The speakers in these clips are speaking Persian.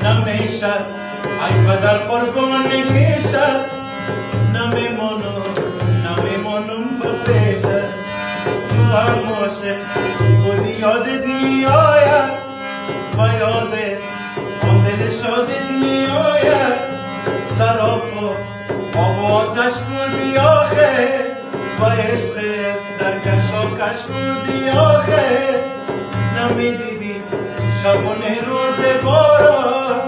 نمیشد ای بدر قربان کشد نمیمانم با پیشت تو هم عاشق بودی یادت میآید و یادت آن دل شادت میآید سراپا آب و آتش بودی آخه و عشقت در کشاکش بودی آخه نمیدیدی شبانه روز باران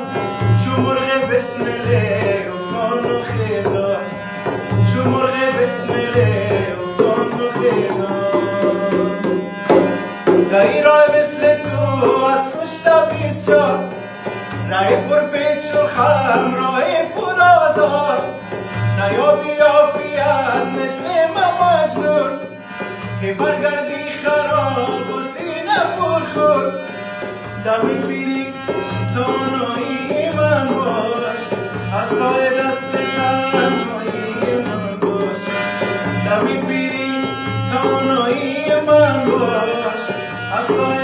چو مرغ بسمله افتان و خیزان چو مرغ بسمله افتان و خیزان گهی راه مثل تو از کشتا بسیار راه پر پیچ و خم راه پر آزار نیابی عافیت مثل من مجنون که برگردی خراب و سینه پرخور دمی پیری تنهایی من باش عصای دست تنهایی من باش دمی پیری تنهایی من باش عصای